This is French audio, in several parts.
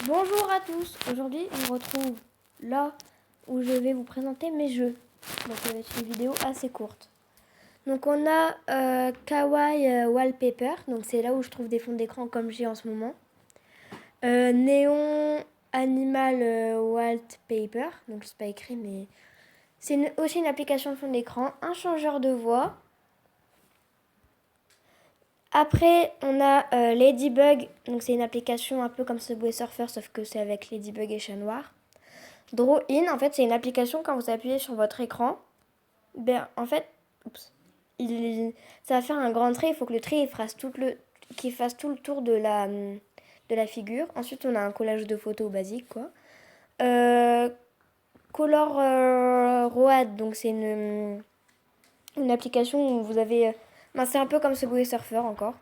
Bonjour à tous, aujourd'hui on se retrouve là où je vais vous présenter mes jeux. Donc ça va être une vidéo assez courte. Donc on a Kawaii Wallpaper, donc c'est là où je trouve des fonds d'écran comme j'ai en ce moment. Néon Animal Wallpaper, donc c'est pas écrit mais c'est aussi une application de fond d'écran, un changeur de voix. Après, on a Ladybug, donc c'est une application un peu comme Subway Surfer, sauf que c'est avec Ladybug et chat noir. Draw In, en fait, c'est une application quand vous appuyez sur votre écran. Ben, en fait, ça va faire un grand trait. Il faut que le trait qu'il fasse tout le tour de la figure. Ensuite, on a un collage de photos basique, quoi. Color Road, donc c'est une application où vous avez... c'est un peu comme Subway Surfer encore.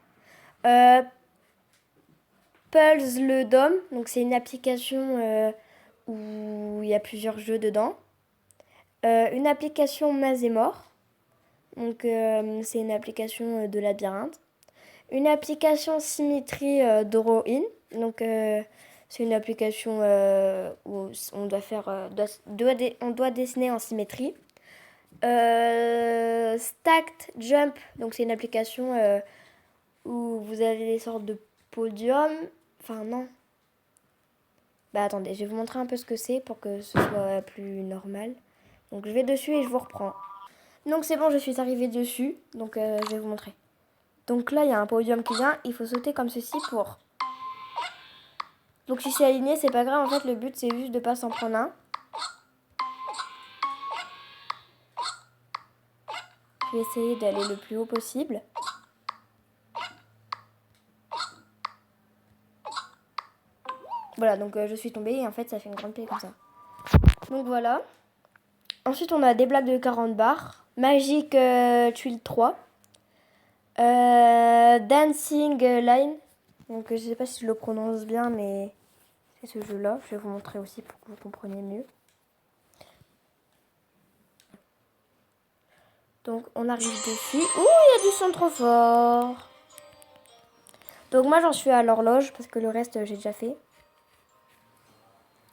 Pulse le DOM, donc c'est une application où il y a plusieurs jeux dedans. Une application Mazemore, donc c'est une application de labyrinthe. Une application Symmetry Draw In, donc c'est une application où on doit faire, on doit dessiner en symétrie. Stacked Jump, donc c'est une application où vous avez des sortes de podiums. Enfin non. Bah attendez, je vais vous montrer un peu ce que c'est pour que ce soit plus normal. Donc je vais dessus et je vous reprends. Donc c'est bon, je suis arrivée dessus. Donc je vais vous montrer. Donc là, il y a un podium qui vient. Il faut sauter comme ceci pour... Donc si c'est aligné, c'est pas grave. En fait, le but, c'est juste de pas s'en prendre un. Je vais essayer d'aller le plus haut possible. Voilà, donc je suis tombée et en fait, ça fait une grande plaie comme ça. Donc voilà. Ensuite, on a des blagues de 40 bars. Magic Tuile 3. Dancing Line. Donc je sais pas si je le prononce bien, mais c'est ce jeu-là. Je vais vous montrer aussi pour que vous compreniez mieux. Donc on arrive dessus. Ouh, il y a du son trop fort. Donc moi j'en suis à l'horloge parce que le reste j'ai déjà fait.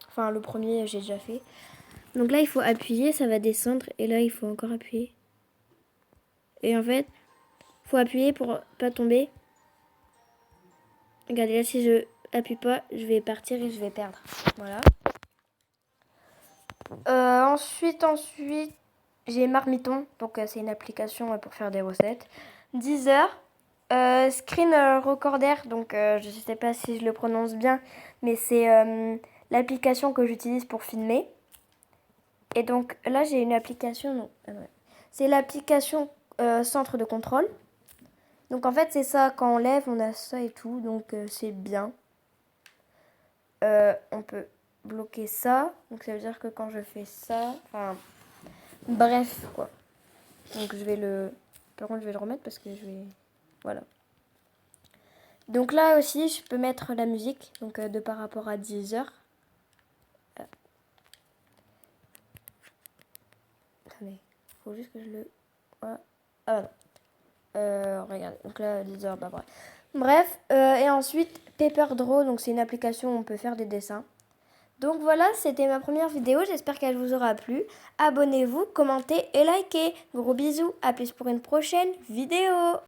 Enfin le premier j'ai déjà fait. Donc là il faut appuyer, ça va descendre. Et là il faut encore appuyer. Et en fait, il faut appuyer pour pas tomber. Regardez là, si je appuie pas, je vais partir et je vais perdre. Voilà. Ensuite, j'ai Marmiton. Donc c'est une application pour faire des recettes. Deezer. Screen Recorder, donc je ne sais pas si je le prononce bien, mais c'est l'application que j'utilise pour filmer. Et donc là j'ai une application, c'est l'application centre de contrôle. Donc en fait c'est ça, quand on lève on a ça et tout, donc c'est bien. On peut bloquer ça, donc ça veut dire que quand je fais ça, enfin bref quoi. Donc par contre je vais le remettre parce que je vais, voilà. Donc là aussi, je peux mettre la musique, donc de par rapport à Deezer. Attendez, faut juste que je le... Voilà. Ah voilà. Regardez, donc là, Deezer, bah bref. Bref, et ensuite, Paper Draw, donc c'est une application où on peut faire des dessins. Donc voilà, c'était ma première vidéo, j'espère qu'elle vous aura plu. Abonnez-vous, commentez et likez. Gros bisous, à plus pour une prochaine vidéo.